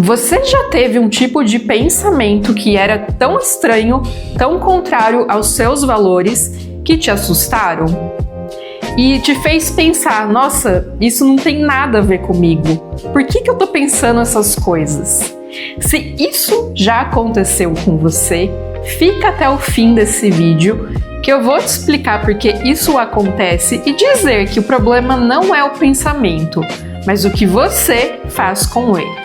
Você já teve um tipo de pensamento que era tão estranho, tão contrário aos seus valores, que te assustaram? E te fez pensar, nossa, isso não tem nada a ver comigo. Por que eu tô pensando essas coisas? Se isso já aconteceu com você, fica até o fim desse vídeo que eu vou te explicar por que isso acontece e dizer que o problema não é o pensamento, mas o que você faz com ele.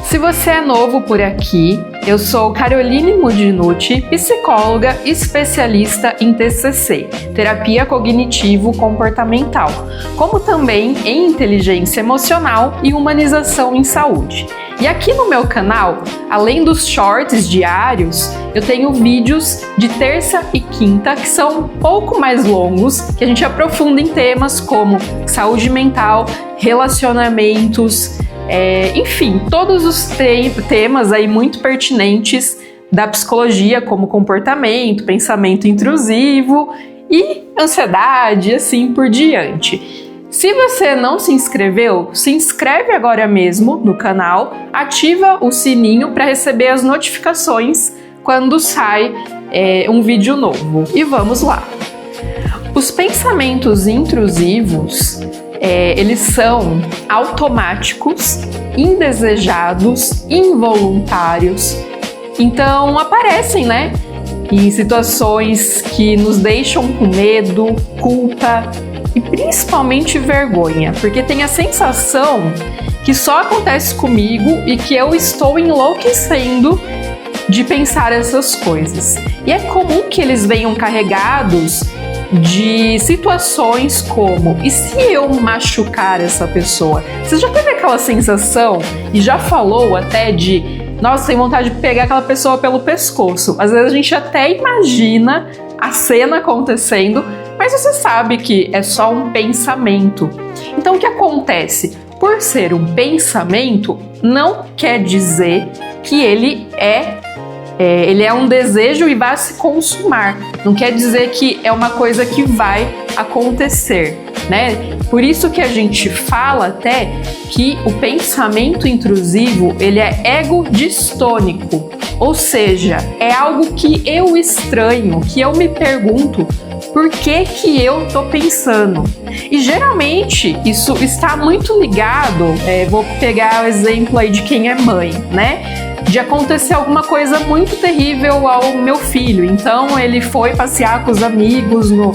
Se você é novo por aqui, eu sou Caroline Mudinucci, psicóloga especialista em TCC, terapia cognitivo-comportamental, como também em inteligência emocional e humanização em saúde. E aqui no meu canal, além dos shorts diários, eu tenho vídeos de terça e quinta que são um pouco mais longos, que a gente aprofunda em temas como saúde mental, relacionamentos, enfim, todos os temas aí muito pertinentes da psicologia, como comportamento, pensamento intrusivo e ansiedade, e assim por diante. Se você não se inscreveu, se inscreve agora mesmo no canal, ativa o sininho para receber as notificações quando sai um vídeo novo. E vamos lá! Os pensamentos intrusivos, eles são automáticos, indesejados, involuntários. Então aparecem, né, em situações que nos deixam com medo, culpa e principalmente vergonha, porque tem a sensação que só acontece comigo e que eu estou enlouquecendo de pensar essas coisas. E é comum que eles venham carregados de situações como: e se eu machucar essa pessoa? Você já teve aquela sensação e já falou até de: nossa, tem vontade de pegar aquela pessoa pelo pescoço? Às vezes a gente até imagina a cena acontecendo, mas você sabe que é só um pensamento. Então o que acontece? Por ser um pensamento, não quer dizer que ele é um desejo e vai se consumar. Não quer dizer que é uma coisa que vai acontecer, né? Por isso que a gente fala até que o pensamento intrusivo, ele é ego-distônico, ou seja, é algo que eu estranho, que eu me pergunto por que eu tô pensando. E geralmente isso está muito ligado, vou pegar o exemplo aí de quem é mãe, né? De acontecer alguma coisa muito terrível ao meu filho. Então ele foi passear com os amigos no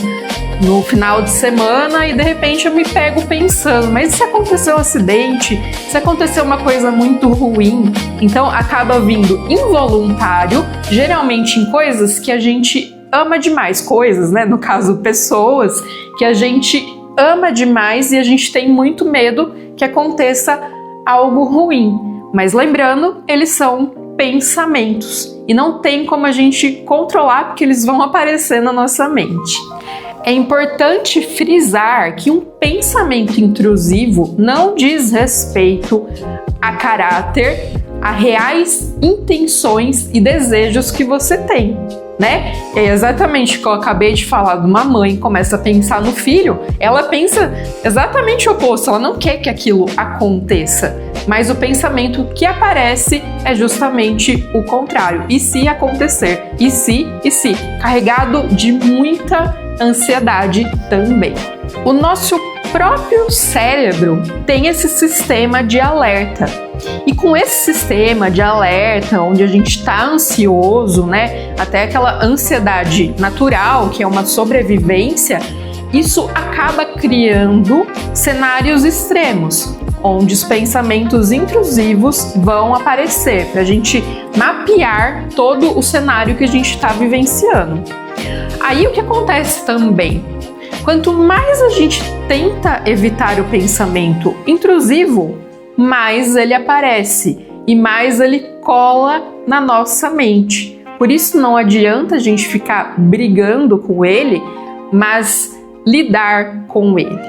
final de semana e de repente eu me pego pensando, mas se aconteceu um acidente, se aconteceu uma coisa muito ruim, então acaba vindo involuntário, geralmente em coisas que a gente ama demais, coisas, né? No caso, pessoas que a gente ama demais e a gente tem muito medo que aconteça algo ruim. Mas lembrando, eles são pensamentos e não tem como a gente controlar porque eles vão aparecer na nossa mente. É importante frisar que um pensamento intrusivo não diz respeito a caráter, a reais intenções e desejos que você tem, né? É exatamente o que eu acabei de falar de uma mãe começa a pensar no filho, ela pensa exatamente o oposto, ela não quer que aquilo aconteça, mas o pensamento que aparece é justamente o contrário. E se acontecer? E se? Carregado de muita ansiedade também. O nosso próprio cérebro tem esse sistema de alerta. E com esse sistema de alerta, onde a gente está ansioso, né, até aquela ansiedade natural, que é uma sobrevivência, isso acaba criando cenários extremos, onde os pensamentos intrusivos vão aparecer, para a gente mapear todo o cenário que a gente está vivenciando. Aí o que acontece também? Quanto mais a gente tenta evitar o pensamento intrusivo, mais ele aparece e mais ele cola na nossa mente. Por isso não adianta a gente ficar brigando com ele, mas lidar com ele.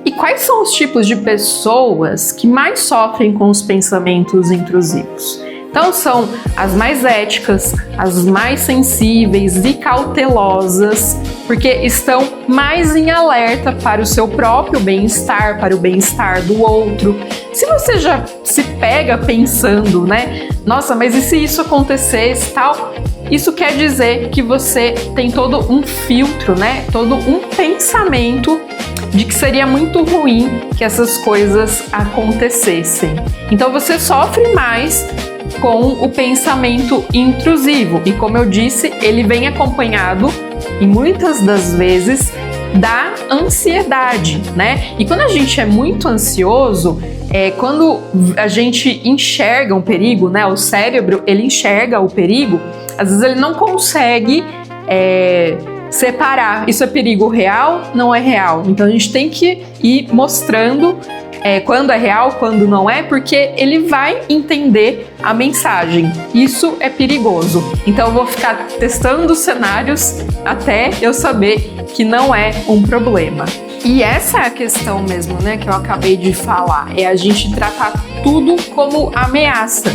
E quais são os tipos de pessoas que mais sofrem com os pensamentos intrusivos? Então Então são as mais éticas, as mais sensíveis e cautelosas, porque estão mais em alerta para o seu próprio bem-estar, para o bem-estar do outro. Se você já se pega pensando, né? Nossa, mas e se isso acontecesse, tal? Isso quer dizer que você tem todo um filtro, né? Todo um pensamento de que seria muito ruim que essas coisas acontecessem. Então você sofre mais com o pensamento intrusivo. E como eu disse, ele vem acompanhado, e muitas das vezes, da ansiedade, né? E quando a gente é muito ansioso, quando a gente enxerga um perigo, né? O cérebro, ele enxerga o perigo, às vezes ele não consegue separar. Isso é perigo real? Não é real. Então a gente tem que ir mostrando quando é real, quando não é, porque ele vai entender a mensagem. Isso é perigoso. Então eu vou ficar testando cenários até eu saber que não é um problema. E essa é a questão mesmo, né, que eu acabei de falar. É a gente tratar tudo como ameaça.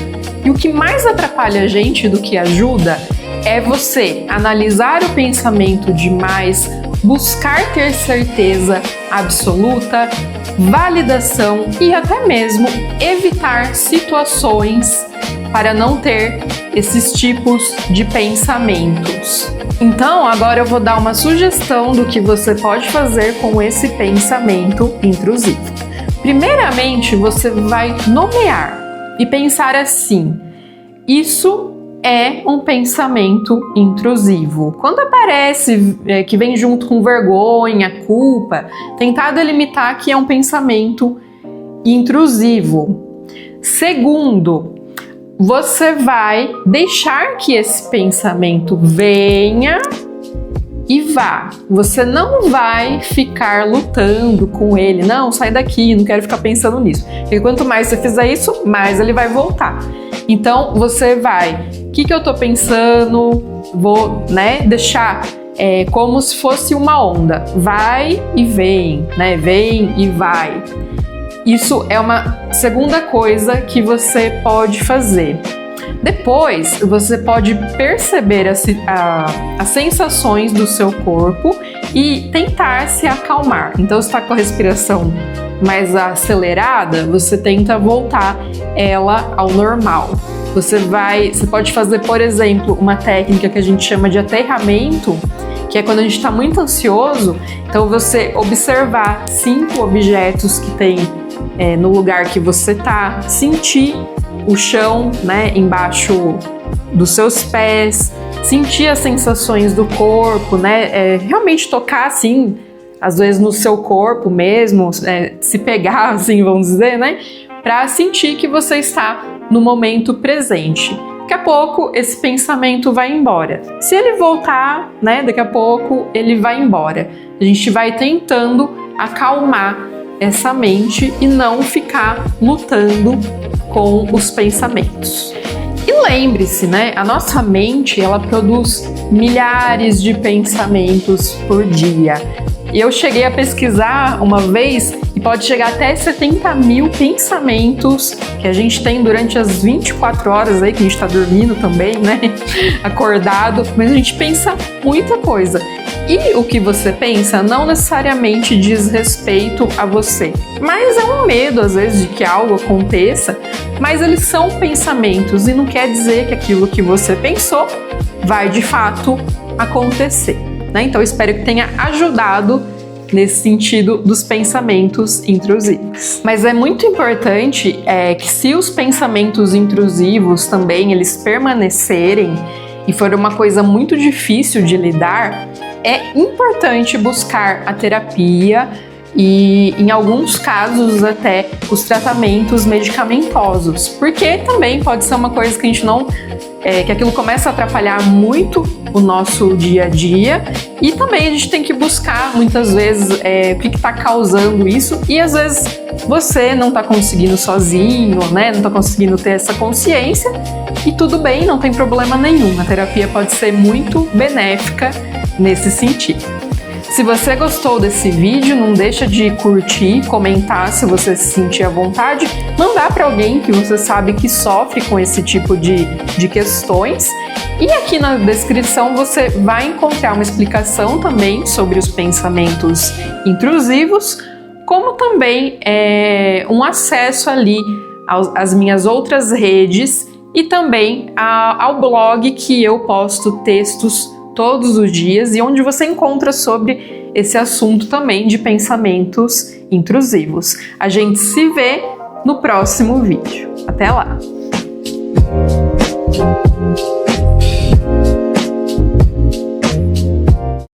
E o que mais atrapalha a gente do que ajuda é você analisar o pensamento demais, buscar ter certeza absoluta, validação e até mesmo evitar situações para não ter esses tipos de pensamentos. Então, agora eu vou dar uma sugestão do que você pode fazer com esse pensamento intrusivo. Primeiramente, você vai nomear e pensar assim: isso é um pensamento intrusivo. Quando aparece que vem junto com vergonha, culpa, tentar delimitar que é um pensamento intrusivo. Segundo, você vai deixar que esse pensamento venha e vá. Você não vai ficar lutando com ele. Não, sai daqui, não quero ficar pensando nisso. Porque quanto mais você fizer isso, mais ele vai voltar. Então, você vai, o que eu tô pensando? Vou, deixar como se fosse uma onda. Vai e vem, né? Vem e vai. Isso é uma segunda coisa que você pode fazer. Depois, você pode perceber as sensações do seu corpo e tentar se acalmar. Então, se está com a respiração mais acelerada, você tenta voltar ela ao normal. Você pode fazer, por exemplo, uma técnica que a gente chama de aterramento, que é quando a gente está muito ansioso. Então, você observar 5 objetos que tem no lugar que você está, sentir o chão, né, embaixo dos seus pés, sentir as sensações do corpo, né, realmente tocar assim, às vezes no seu corpo mesmo, se pegar assim, vamos dizer, né, para sentir que você está no momento presente. Daqui a pouco esse pensamento vai embora. Se ele voltar, né, daqui a pouco ele vai embora. A gente vai tentando acalmar essa mente e não ficar lutando com os pensamentos. E lembre-se, né, a nossa mente, ela produz milhares de pensamentos por dia. E eu cheguei a pesquisar uma vez e pode chegar até 70 mil pensamentos que a gente tem durante as 24 horas aí, que a gente está dormindo também, né? Acordado, mas a gente pensa muita coisa. E o que você pensa não necessariamente diz respeito a você, mas é um medo às vezes de que algo aconteça, mas eles são pensamentos e não quer dizer que aquilo que você pensou vai de fato acontecer, né? Então espero que tenha ajudado nesse sentido dos pensamentos intrusivos. Mas é muito importante que se os pensamentos intrusivos também eles permanecerem e for uma coisa muito difícil de lidar, é importante buscar a terapia e, em alguns casos, até os tratamentos medicamentosos, porque também pode ser uma coisa que a gente não... que aquilo começa a atrapalhar muito o nosso dia a dia e também a gente tem que buscar, muitas vezes, o que está causando isso e, às vezes, você não está conseguindo sozinho, né? Não está conseguindo ter essa consciência e tudo bem, não tem problema nenhum. A terapia pode ser muito benéfica nesse sentido. Se você gostou desse vídeo, não deixa de curtir, comentar se você se sentir à vontade, mandar para alguém que você sabe que sofre com esse tipo de questões. E aqui na descrição você vai encontrar uma explicação também sobre os pensamentos intrusivos, como também um acesso ali às minhas outras redes e também ao blog que eu posto textos todos os dias e onde você encontra sobre esse assunto também de pensamentos intrusivos. A gente se vê no próximo vídeo. Até lá!